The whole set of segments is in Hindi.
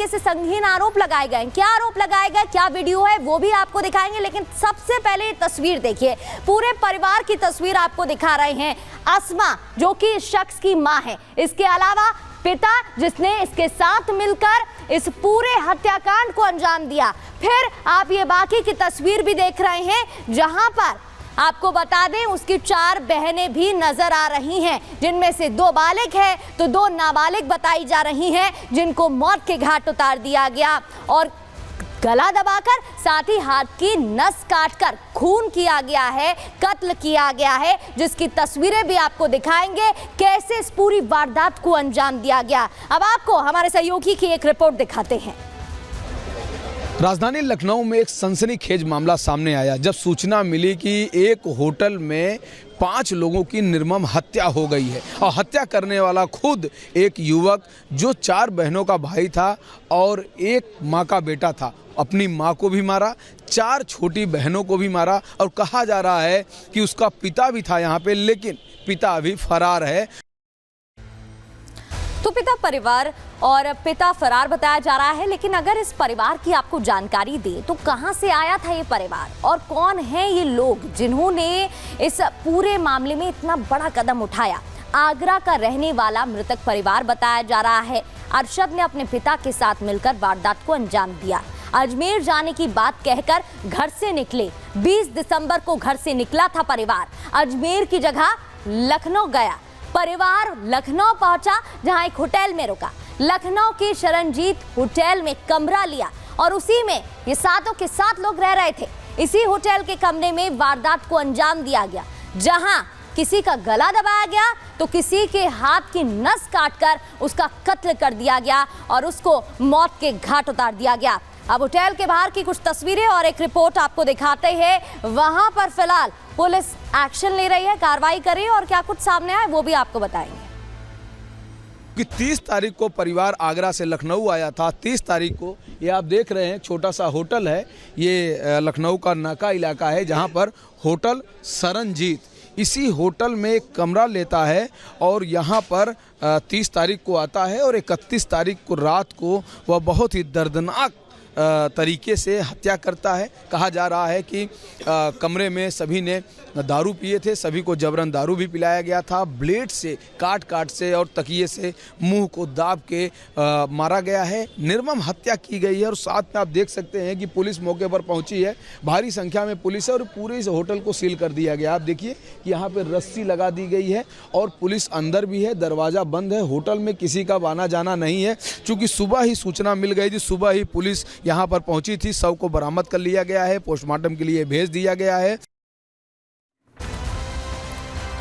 तरीके से संगीन आरोप लगाए गए। क्या आरोप लगाए गए, क्या वीडियो है, वो भी आपको दिखाएंगे, लेकिन सबसे पहले ये तस्वीर देखिए। पूरे परिवार की तस्वीर आपको दिखा रहे हैं। अस्मा जो कि इस शख्स की मां है, इसके अलावा पिता जिसने इसके साथ मिलकर इस पूरे हत्याकांड को अंजाम दिया। फिर आप ये बाकी की तस्वीर भी देख रहे हैं, जहां पर आपको बता दें उसकी 4 बहनें भी नजर आ रही हैं, जिनमें से 2 बालिग हैं तो 2 नाबालिग बताई जा रही हैं, जिनको मौत के घाट उतार दिया गया और गला दबाकर साथ ही हाथ की नस काटकर खून किया गया है, कत्ल किया गया है, जिसकी तस्वीरें भी आपको दिखाएंगे कैसे इस पूरी वारदात को अंजाम दिया गया। अब आपको हमारे सहयोगी की एक रिपोर्ट दिखाते हैं। राजधानी लखनऊ में एक सनसनीखेज मामला सामने आया जब सूचना मिली कि एक होटल में 5 लोगों की निर्मम हत्या हो गई है और हत्या करने वाला खुद एक युवक जो 4 बहनों का भाई था और एक माँ का बेटा था। अपनी माँ को भी मारा, 4 छोटी बहनों को भी मारा और कहा जा रहा है कि उसका पिता भी था यहाँ पे, लेकिन पिता अभी फरार है। तो पिता फरार बताया जा रहा है, लेकिन अगर इस परिवार की आपको जानकारी दे तो कहां से आया था ये परिवार और कौन है ये लोग जिन्होंने इस पूरे मामले में इतना बड़ा कदम उठाया। आगरा का रहने वाला मृतक परिवार बताया जा रहा है। अरशद ने अपने पिता के साथ मिलकर वारदात को अंजाम दिया। अजमेर जाने की बात कहकर घर से निकले। 20 दिसंबर को घर से निकला था परिवार, अजमेर की जगह लखनऊ गया। परिवार लखनऊ पहुंचा, जहां एक होटल में रुका। लखनऊ के शरणजीत होटल में कमरा लिया और उसी में ये 7 के 7 लोग रह रहे थे। इसी होटल के कमरे में वारदात को अंजाम दिया गया, जहां किसी का गला दबाया गया तो किसी के हाथ की नस काटकर उसका कत्ल कर दिया गया और उसको मौत के घाट उतार दिया गया। अब होटल के बाहर की कुछ तस्वीरें और एक रिपोर्ट आपको दिखाते हैं। वहां पर फिलहाल पुलिस एक्शन ले रही है, कार्रवाई कर रही है और क्या कुछ सामने आया वो भी आपको बताएंगे। कि 30 तारीख को परिवार आगरा से लखनऊ आया था। 30 तारीख को ये आप देख रहे हैं छोटा सा होटल है, ये लखनऊ का नाका इलाका है, जहां पर होटल शरणजीत, इसी होटल में एक कमरा लेता है और यहाँ पर 30 तारीख को आता है और 31 तारीख को रात को वह बहुत ही दर्दनाक तरीके से हत्या करता है। कहा जा रहा है कि कमरे में सभी ने दारू पिए थे, सभी को जबरन दारू भी पिलाया गया था। ब्लेड से काट से और तकिए से मुंह को दाब के मारा गया है। निर्मम हत्या की गई है और साथ में आप देख सकते हैं कि पुलिस मौके पर पहुंची है। भारी संख्या में पुलिस है और पूरे इस होटल को सील कर दिया गया। आप देखिए कि यहाँ पर रस्सी लगा दी गई है और पुलिस अंदर भी है, दरवाज़ा बंद है। होटल में किसी का आना जाना नहीं है। चूँकि सुबह ही सूचना मिल गई थी, सुबह ही पुलिस यहाँ पर पहुंची थी। शव को बरामद कर लिया गया है, पोस्टमार्टम के लिए भेज दिया गया है।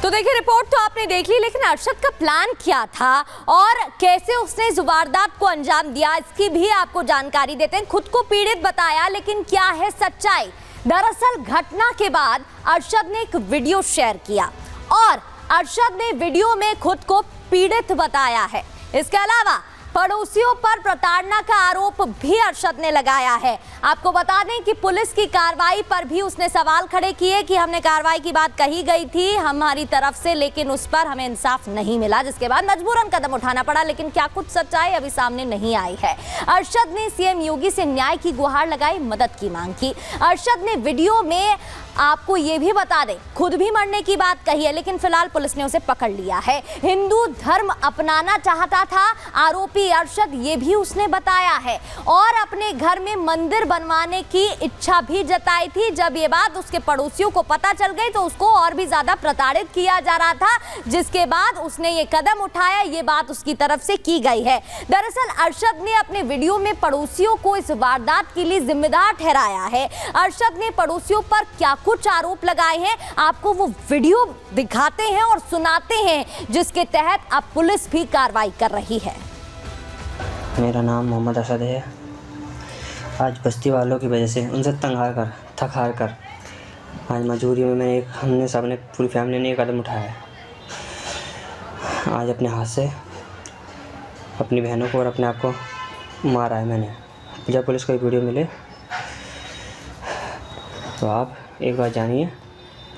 तो देखिए रिपोर्ट तो आपने देख ली, लेकिन अरशद का प्लान क्या था और कैसे उसने इस वारदात को अंजाम दिया, इसकी भी आपको जानकारी देते हैं। खुद को पीड़ित बताया, लेकिन क्या है सच्चाई? दरअसल घटना के बाद अरशद ने एक वीडियो शेयर किया और अरशद ने वीडियो में खुद को पीड़ित बताया है। इसके अलावा पड़ोसियों पर प्रताड़ना का आरोप भी अरशद ने लगाया है। आपको बता दें कि पुलिस की कार्रवाई पर भी उसने सवाल खड़े किए कि हमने कार्रवाई की बात कही गई थी हमारी तरफ से, लेकिन उस पर हमें इंसाफ नहीं मिला, जिसके बाद मजबूरन कदम उठाना पड़ा। लेकिन क्या कुछ सच्चाई अभी सामने नहीं आई है। अरशद ने सीएम योगी से न्याय की गुहार लगाई, मदद की मांग की। अरशद ने वीडियो में आपको ये भी बता दें खुद भी मरने की बात कही है, लेकिन फिलहाल पुलिस ने उसे पकड़ लिया है। हिंदू धर्म अपनाना चाहता था आरोपी अरशद, ये भी उसने बताया है और अपने घर में मंदिर बनवाने की इच्छा भी जताई थी। जब ये बात उसके पड़ोसियों को पता चल गई तो उसको और भी ज्यादा प्रताड़ित किया जा रहा था, जिसके बाद उसने ये कदम उठाया। ये बात उसकी तरफ से की गई है। दरअसल अरशद ने अपने वीडियो में पड़ोसियों को इस वारदात के लिए जिम्मेदार ठहराया है। अरशद ने पड़ोसियों पर क्या कुछ आरोप लगाए हैं, आपको वो वीडियो दिखाते हैं और सुनाते हैं, जिसके तहत अब पुलिस भी कार्रवाई कर रही है। मेरा नाम मोहम्मद असद है। आज बस्ती वालों की वजह से उनसे थक हार कर आज मजबूरी में हमने सबने पूरी फैमिली ने एक कदम उठाया है। आज अपने हाथ से अपनी बहनों को और अपने आप को मारा है मैंने। जब पुलिस को एक वीडियो मिले तो आप एक बात जानिए,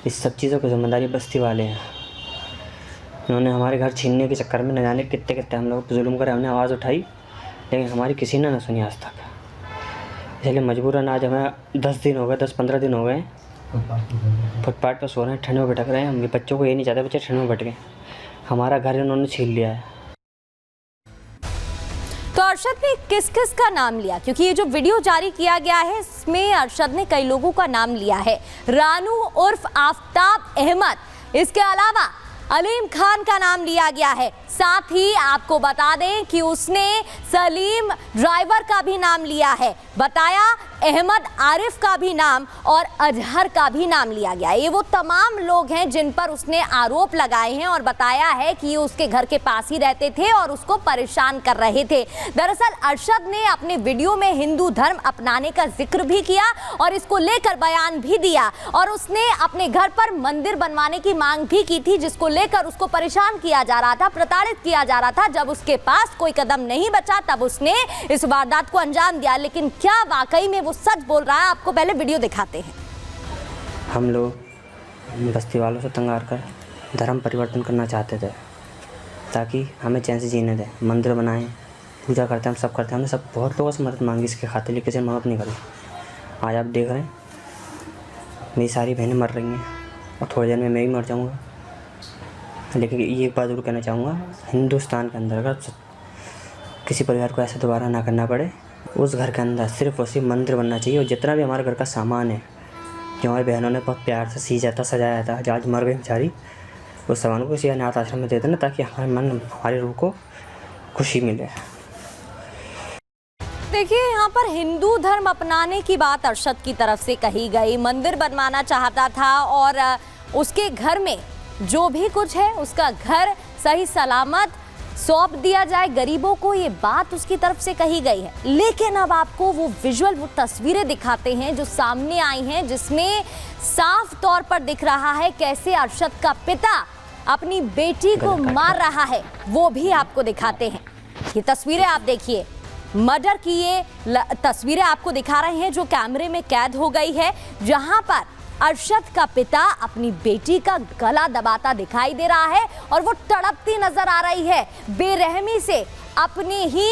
इस सब चीज़ों की जिम्मेदारी बस्ती वाले हैं। उन्होंने हमारे घर छीनने के चक्कर में न जाने कितने हम लोग जुल्म करे। हमने आवाज़ उठाई लेकिन हमारी किसी ने ना सुनी आज तक। इसलिए मजबूरन आज हमें 10-15 दिन हो गए फुटपाथ पर सो रहे हैं, ठंड में भटक रहे हैं। हम बच्चों को ये नहीं चाहते बच्चे ठंड में भटकें। हमारा घर इन्होंने छीन लिया है। तो अरशद ने किस किस का नाम लिया, क्योंकि ये जो वीडियो जारी किया गया है इसमें अरशद ने कई लोगों का नाम लिया है। रानू उर्फ आफताब अहमद, इसके अलावा अलीम खान का नाम लिया गया है। साथ ही आपको बता दें कि उसने सलीम ड्राइवर का भी नाम लिया है, बताया अहमद आरिफ का भी नाम और अजहर का भी नाम लिया गया। ये वो तमाम लोग हैं जिन पर उसने आरोप लगाए हैं और बताया है कि ये उसके घर के पास ही रहते थे और उसको परेशान कर रहे थे। दरअसल अरशद ने अपने वीडियो में हिंदू धर्म अपनाने का जिक्र भी किया और इसको लेकर बयान भी दिया और उसने अपने घर पर मंदिर बनवाने की मांग भी की थी, जिसको लेकर उसको परेशान किया जा रहा था, प्रताड़ित किया जा रहा था। जब उसके पास कोई कदम नहीं बचा तब उसने इस वारदात को अंजाम दिया। लेकिन क्या वाकई में वो सच बोल रहा है? आपको पहले वीडियो दिखाते हैं। हम लोग बस्ती वालों से तंग आकर धर्म परिवर्तन करना चाहते थे ताकि हमें चैन से जीने दें। मंदिर बनाएं, पूजा करते हैं, हम सब करते हैं। हमने सब बहुत लोगों से मदद मांगी इसके खातिर, लेकिन किसी ने मदद नहीं करी। आज आप देख रहे हैं मेरी सारी बहनें मर रही हैं और थोड़ी देर में मैं भी मर जाऊँगा। लेकिन ये एक बात जरूर कहना चाहूँगा, हिंदुस्तान के अंदर अगर किसी परिवार को ऐसा दोबारा ना करना पड़े, उस घर के अंदर सिर्फ और सिर्फ मंदिर बनना चाहिए। और जितना भी हमारे घर का सामान है जो हमारी बहनों ने बहुत प्यार से सींचा था, सजाया था, जो आज मर गई बेचारी, उस सामान को किसी अनाथ आश्रम में दे देना ताकि हमारे मन, हमारी रूह को खुशी मिले। देखिए, यहाँ पर हिंदू धर्म अपनाने की बात अरशद की तरफ से कही गई, मंदिर बनवाना चाहता था और उसके घर में जो भी कुछ है उसका घर सही सलामत सौंप दिया जाए गरीबों को, ये बात उसकी तरफ से कही गई है। लेकिन अब आपको वो विजुअल, वो तस्वीरें दिखाते हैं जो सामने आई हैं, जिसमें साफ तौर पर दिख रहा है कैसे अरशद का पिता अपनी बेटी को मार रहा है। वो भी आपको दिखाते हैं। ये तस्वीरें आप देखिए, मर्डर की ये तस्वीरें आपको दिखा रहे हैं जो कैमरे में कैद हो गई है, जहां पर अरशद का पिता अपनी बेटी का गला दबाता दिखाई दे रहा है और वो तड़पती नजर आ रही है। बेरहमी से अपने ही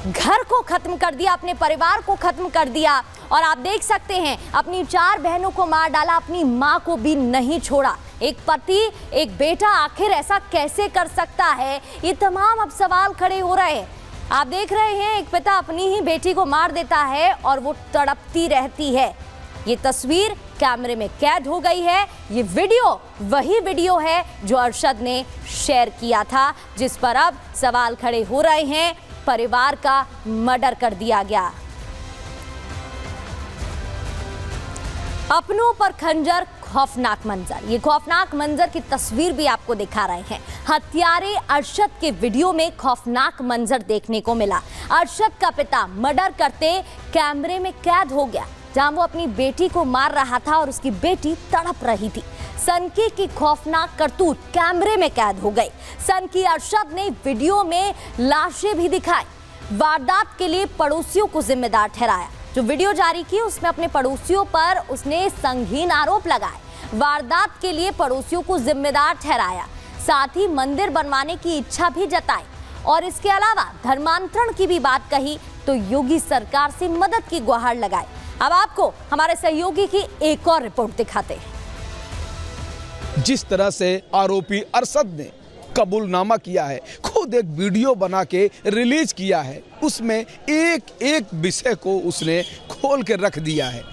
घर को खत्म कर दिया, अपने परिवार को खत्म कर दिया। और आप देख सकते हैं अपनी 4 बहनों को मार डाला, अपनी माँ को भी नहीं छोड़ा। एक पति, एक बेटा आखिर ऐसा कैसे कर सकता है? ये तमाम अब सवाल खड़े हो रहे हैं। आप देख रहे हैं एक पिता अपनी ही बेटी को मार देता है और वो तड़पती रहती है। ये तस्वीर कैमरे में कैद हो गई है। ये वीडियो वही वीडियो है जो अरशद ने शेयर किया था, जिस पर अब सवाल खड़े हो रहे हैं। परिवार का मर्डर कर दिया गया। अपनों पर खंजर, खौफनाक मंजर। ये खौफनाक मंजर की तस्वीर भी आपको दिखा रहे हैं। हत्यारे अरशद के वीडियो में खौफनाक मंजर देखने को मिला। अरशद का पिता मर्डर करते कैमरे में कैद हो गया, जहां वो अपनी बेटी को मार रहा था और उसकी बेटी तड़प रही थी। सनकी की खौफनाक करतूत कैमरे में कैद हो गई। सनकी अरशद ने वीडियो में लाशें भी दिखाई। वारदात के लिए पड़ोसियों को जिम्मेदार ठहराया। जो वीडियो जारी की उसमें अपने पड़ोसियों पर उसने संगीन आरोप लगाए। वारदात के लिए पड़ोसियों को जिम्मेदार ठहराया, साथ ही मंदिर बनवाने की इच्छा भी जताई और इसके अलावा धर्मांतरण की भी बात कही तो योगी सरकार से मदद की गुहार लगाई। अब आपको हमारे सहयोगी की एक और रिपोर्ट दिखाते हैं। जिस तरह से आरोपी अरशद ने कबूलनामा किया है, खुद एक वीडियो बना के रिलीज किया है, उसमें एक एक विषय को उसने खोल के रख दिया है।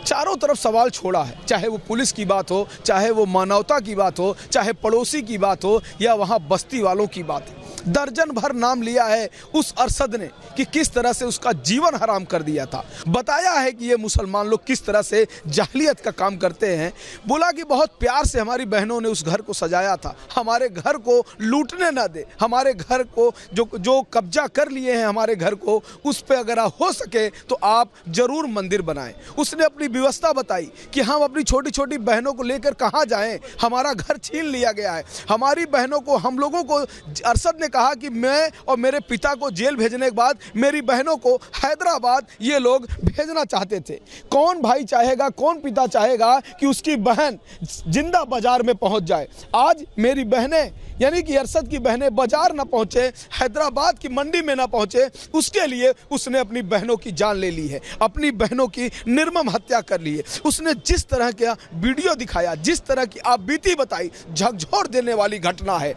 चारों तरफ सवाल छोड़ा है, चाहे वो पुलिस की बात हो, चाहे वो मानवता की बात हो, चाहे पड़ोसी की बात हो या वहाँ बस्ती वालों की बात है। दर्जन भर नाम लिया है उस अरशद ने कि किस तरह से उसका जीवन हराम कर दिया था। बताया है कि ये मुसलमान लोग किस तरह से जाहिलियत का काम करते हैं। बोला कि बहुत प्यार से हमारी बहनों ने उस घर को सजाया था, हमारे घर को लूटने ना दे, हमारे घर को जो कब्जा कर लिए हैं हमारे घर को, उस पर अगर हो सके तो आप जरूर मंदिर बनाएं। उसने अपनी व्यवस्था बताई कि हम अपनी छोटी छोटी बहनों को लेकर कहाँ जाएं, हमारा घर छीन लिया गया है। हमारी बहनों को, हम लोगों को अरशद ने कहा कि मैं और मेरे पिता को जेल भेजने के बाद मेरी बहनों को हैदराबाद ये लोग भेजना चाहते थे। कौन भाई चाहेगा, कौन पिता चाहेगा कि उसकी बहन जिंदा बाजार में पहुंच जाए। आज मेरी बहनें यानी कि अरशद की बहनें बाजार ना पहुंचे, हैदराबाद की मंडी में ना पहुंचे, उसके लिए उसने अपनी बहनों की जान ले ली है, अपनी बहनों की निर्मम हत्या कर ली है। उसने जिस तरह का वीडियो दिखाया, जिस तरह की आप बीती बताई, झकझोर देने वाली घटना है।